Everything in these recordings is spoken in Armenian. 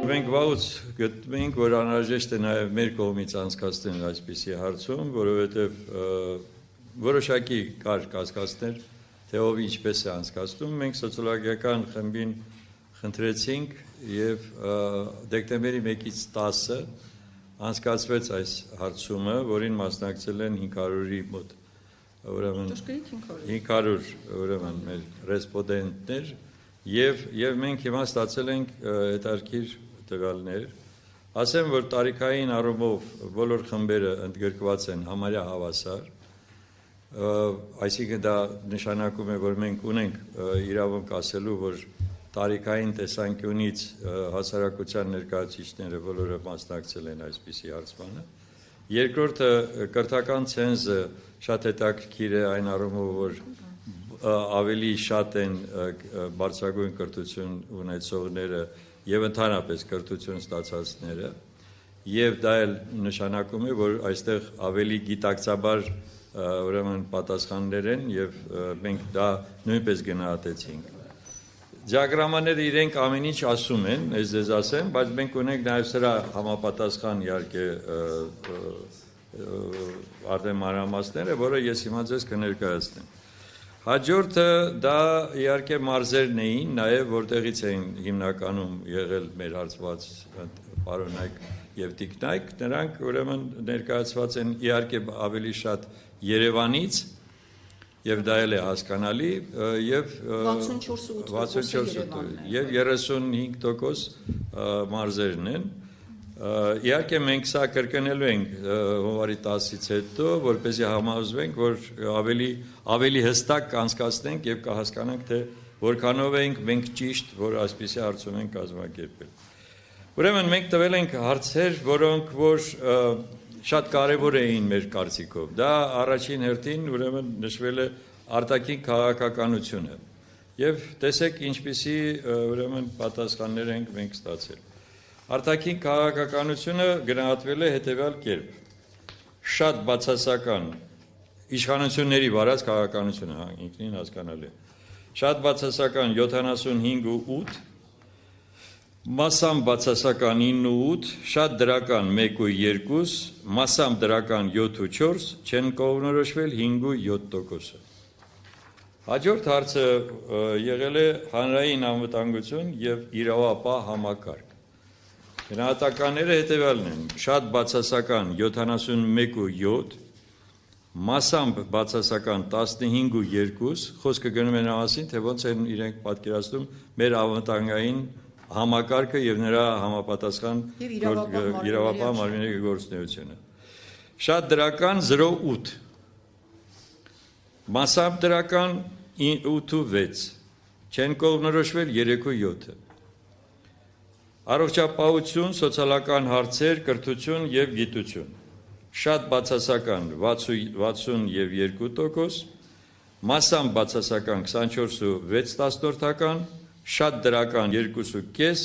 Մենք վաղուց գտնենք, որ անհրաժեշտ է նաև մեր կողմից անցկացնել այսպիսի հարցում, որովհետև որոշակի կար կասկածներ, թե ով ինչպես է անցկացնում, մենք սոցիոլոգիական խմբին խնդրեցինք եւ դեկտեմբերի 1-ից 10-ը անցկացվեց այս հարցումը, որին մասնակցել են 500-ի մոտ, ուրեմն 500 ուրեմն մեր ռեսպոնդենտներ եւ մենք հիմա ստացել ենք հետաքրքիր տվյալներ, ասեմ, որ տարիքային առումով բոլոր խմբերը ընդգրկված են համարյա հավասար, այսինքն դա նշանակում է, որ մենք ունենք իրավունք ասելու, որ տարիքային տեսանկյունից հասարակության ներկայացուցիչները բոլորը մասնակցել են այսպիսի հարցմանը։ Երկրորդը կրթական ցենզը շատ հետաքրքիր է այն առումով, որ ավելի շատ են բարձրագույն կրթություն ունեցողները եւ ընդհանրապես կրթություն ստացածները եւ դա էլ նշանակում է, որ այստեղ ավելի գիտակցաբար ուրեմն պատասխաններ են եւ մենք դա նույնպես գնահատեցինք։ Դիագրամաները իրենք ամեն ինչ ասում են, ես ասեմ, բայց մենք ունենք նաեւ սրա համապատասխան իհարկե արդեն մանրամասները, որը ես հիմա ձեզ կներկայացնեմ։ Հաջորդը դա իհարկե մարզերն էին, նաև որտեղից էին հիմնականում եղել մեր հարցված պարոնայք եւ տիկնայք, նրանք ուրեմն ներկայացված են իհարկե ավելի շատ Երևանից եւ դա էլ է հասկանալի եւ 64% եւ 35% մարզերն են։ Իհարկե մենք սա կրկնելու ենք հունվարի 10-ից հետո, որպեսզի համոզվենք, որ ավելի հստակ կանցկացնենք եւ կհասկանանք, թե որքանով ենք մենք ճիշտ, որ այսպիսի հարցում ենք կազմակերպել։ Ուրեմն մենք տվել ենք հարցեր, որոնք որ շատ կարեւոր էին մեր կարծիքով։ Դա առաջին հերթին ուրեմն նշվել է արտաքին քաղաքականությունը։ Եվ տեսեք ինչպիսի ուրեմն պատասխաններ ենք մենք ստացել։ Արտաքին քաղաքականությունը գնահատվել է հետևյալ կերպ. շատ բացասական իշխանությունների վարած քաղաքականությունը, ինքնին հասկանալի է, շատ բացասական 75.8, մասամբ բացասական 9.8, շատ դրական 1.2, մասամբ դրական 7.4, չեն կողմնորոշվել 5.7%-ը։ Հաջորդ հարցը եղել է հանրային անվտանգություն եւ իրավապահ համակարգ։ Գնահատականները հետևյալն են. շատ բացասական 71.7, մասամբ բացասական 15.2, խոսքը գնում է նա մասին, թե ոնց են իրենք պատկերացնում մեր անվտանգային համակարգը եւ նրա համապատասխան իրավապահ մարմինների գործունեությունը։ Շատ դրական 0.8, մասամբ դրական 8.6, չեն կողմնորոշվել 3.7։ Առողջապահություն, սոցիալական հարցեր, կրթություն եւ գիտություն։ Շատ բացասական 60.2%, մասամբ բացասական 24.6%, շատ դրական 2.5,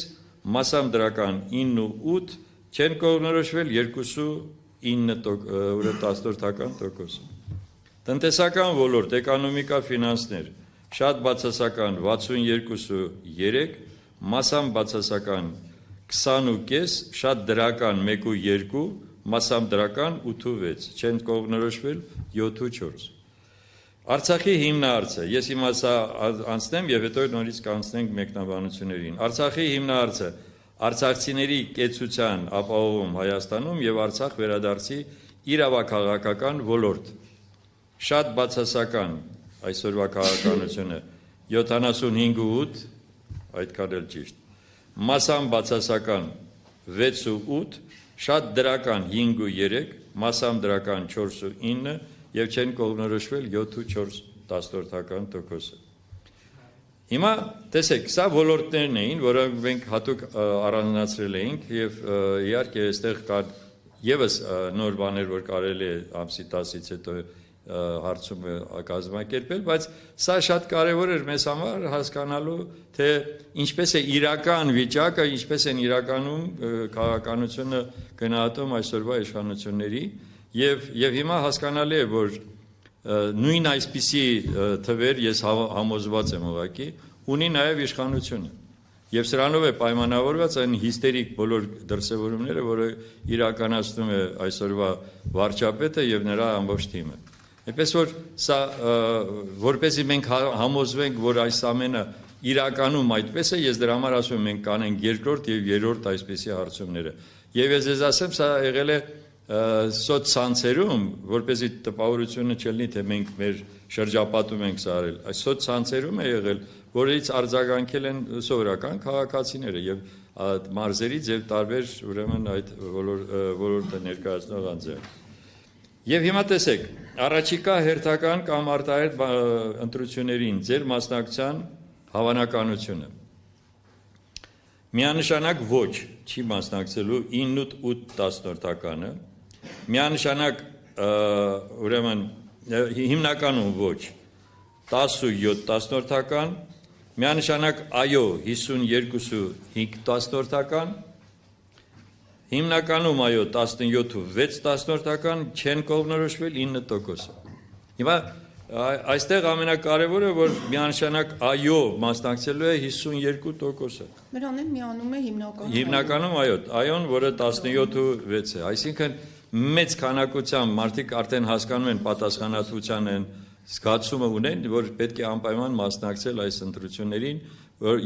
մասամբ դրական 9.8, չեն կողմնորոշվել 2.9%։ Տնտեսական ոլորտ, էկոնոմիկա, ֆինանսներ, շատ բացասական 62.3, մասամբ բացասական 20.5, շատ դրական 1.2, մասամբ դրական 8.6, չեն կողմնորոշվել 7.4։ Արցախի հիմնահարցը, ես հիմա սա անցնեմ եւ հետո նորից կանցնենք մեկնաբանություններին։ Արցախի հիմնահարցը արցախցիների կեցության ապահովում Հայաստանում եւ Արցախ վերադարձի իրավաքաղաքական ոլորտ։ Շատ բացասական այսօրվա քաղաքականությունը 75.8, այդքան էլ ճիշտ։ Մասամբ բացասական 6.8, շատ դրական 5.3, մասամբ դրական 4.9 եւ չեն կողմնորոշվել 7.4%-ը։ Հիմա տեսեք, սա ոլորտներն էին, որոնք մենք հատուկ առանձնացրել էինք եւ իհարկե այստեղ կա եւս նոր բաներ, որ կարելի է ամսի 10-ից հետո հարցումը կազմակերպել, բայց սա շատ կարևոր էր մեզ համար հասկանալու, թե ինչպես է իրական վիճակը, ինչպես են իրականում քաղաքականությունը գնահատում այսօրվա իշխանությունների եւ հիմա հասկանալի է, որ նույն այսպիսի թվեր ես համոզված եմ ուղղակի ունի նաեւ իշխանությունը Եվ սրանով է պայմանավորված այն հիստերիկ բոլոր դրսևորումները, որը իրականացնում է այսօրվա վարչապետը եւ նրա ամբողջ թիմը։ Այնպես որ սա որպեսզի մենք համոզվենք, որ այս ամենը իրականում այդպես է, ես դրա համար ասում եմ, մենք կանենք երկրորդ եւ երրորդ այսպիսի հարցումները։ Եվ ես ասեմ, սա եղել է սոցցանցերում, որպեսզի տպավորությունը չլինի, թե մենք մեր շրջապատում ենք սա արել։ Այս սոցցանցերում է եղել, որից արձագանքել են սովորական քաղաքացիները եւ մարզերից եւ տարբեր ուրեմն այդ ոլորտը ներկայացնող անձեր։ Եվ հիմա տեսեք, առաջիկա հերթական կամ արտահերթ ընտրություններին ձեր մասնակցության հավանականությունը։ Միանշանակ ոչ, չի մասնակցելու 9-8 միանշանակ ուրեմն հիմնականում ոչ 10-7 միանշանակ այո 52-5 հիմնականում այո 17-6 չեն կողմնորոշվել 9%-ը։ Հիմա այստեղ ամենակարևորը որ միանշանակ այո մասնակցելու է 52%-ը։ Նրան միանում է հիմնականում այոն, որը 17-6 է, այսինքն մեծ քանակությամբ մարդիկ արդեն հասկանում են պատասխանատվության են զգացումը ունեն, որ պետք է անպայման մասնակցել այս ընտրություններին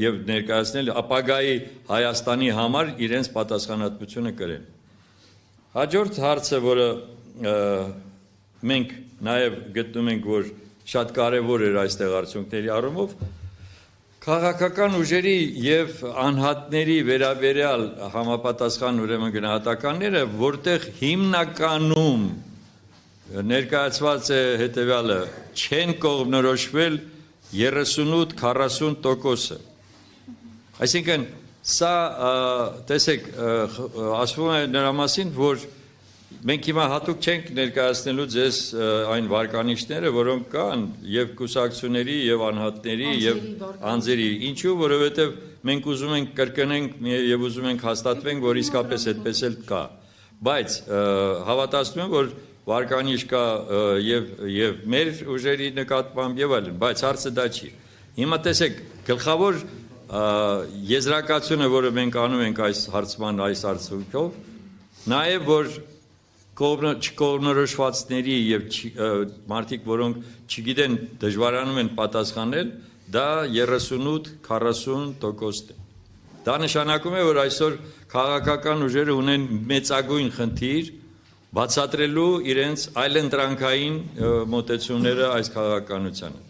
եւ ներկայացնել ապագայի Հայաստանի համար իրենց պատասխանատվությունը կրեն։ Հաջորդ հարցը, որը մենք նաեւ գտնում ենք, որ շատ կարեւոր էր այստեղ արդյունքների առումով, քաղաքական ուժերի եւ անհատների վերաբերյալ համապատասխան ուրեմն գնահատականները, որտեղ հիմնականում ներկայացված է հետևյալը, չեն կողմնորոշվել 38-40%-ը։ Այսինքն սա տեսեք ասվում է նրա մասին, որ մենք հիմա հատուկ չենք ներկայացնելու ձեզ այն վարկանիշները, որոնք կան եւ կուսակցությունների եւ անհատների եւ անձերի, ինչու, որովհետեւ մենք ուզում ենք կրկնենք եւ ուզում ենք հաստատվենք, որ իսկապես այդպես էլ կա, բայց հավատացնում եմ, որ վարկանիշ կա եւ մեր ուժերի նկատմամբ եւ այլն, բայց հարցը դա չի։ Հիմա տեսեք, գլխավոր եզրակացությունը, որը մենք անում ենք այս հարցման այս արդյունքով, նաեւ որ չկողմնորոշվածների եւ մարդիկ, որոնք չգիտեն, դժվարանում են պատասխանել, դա 38-40% է։ Դա նշանակում է, որ այսօր քաղաքական ուժերը ունեն մեծագույն խնդիր բացատրելու իրենց այլընտրանքային մոտեցումները այս քաղաքականությանը,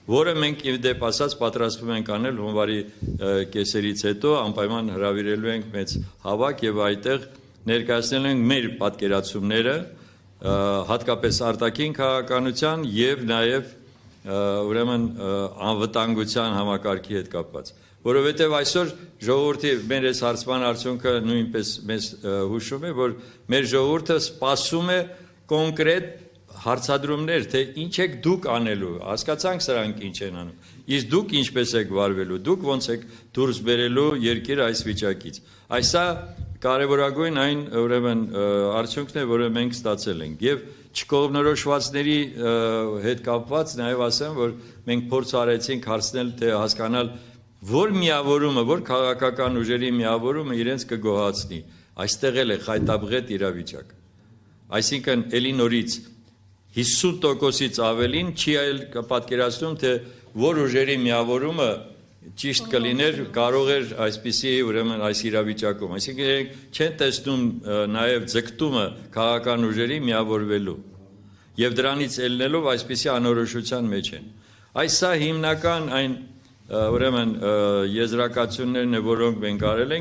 որը մենք դեպ ասած պատրաստվում ենք անել հունվարի կեսերից հետո, անպայման հրավիրելու ենք մեծ հավաք եւ այդտեղ ներկայացնել ենք մեր պատկերացումները, հատկապես արտաքին քաղաքականության եւ նաեւ ուրեմն անվտանգության համակարգի հետ կապված, որովհետեւ այսօր ժողովրդի մեր այս հարցման արդյունքը նույնպես մեզ հուշում է, որ մեր ժողովուրդը սպասում է կոնկրետ հարցադրումներ, թե ինչ եք դուք անելու, հասկացանք սրանք ինչ են անում, իսկ դուք ինչպես եք վարվելու, դուք ոնց եք դուրս բերելու երկիրը այս վիճակից։ Այսա կարևորագույն այն ուրեմն արդյունքն է, որը մենք ստացել ենք եւ չկողմնորոշվածների հետ կապված նաեւ ասեմ, որ մենք փորձ արեցինք հարցնել, թե հասկանալ որ միավորումը, որ քաղաքական ուժերի միավորումը իրենց կգոհացնի, այստեղ էլ է խայտաբղետ իրավիճակ։ Այսինքն էլի նորից 50%-ից ավելին չի այլ պատկերացնում, թե որ ուժերի միավորումը ճիշտ կլիներ, կարող էր այսպիսի ուրեմն այս իրավիճակում։ Այսինքն չեն տեսնում նաև ձգտումը քաղաքական ուժերի միավորվելու եւ դրանից ելնելով այսպիսի անորոշության մեջ են։ Այս սա հիմնական այն ուրեմն եզրակացություններն է, որոնք մենք արել ենք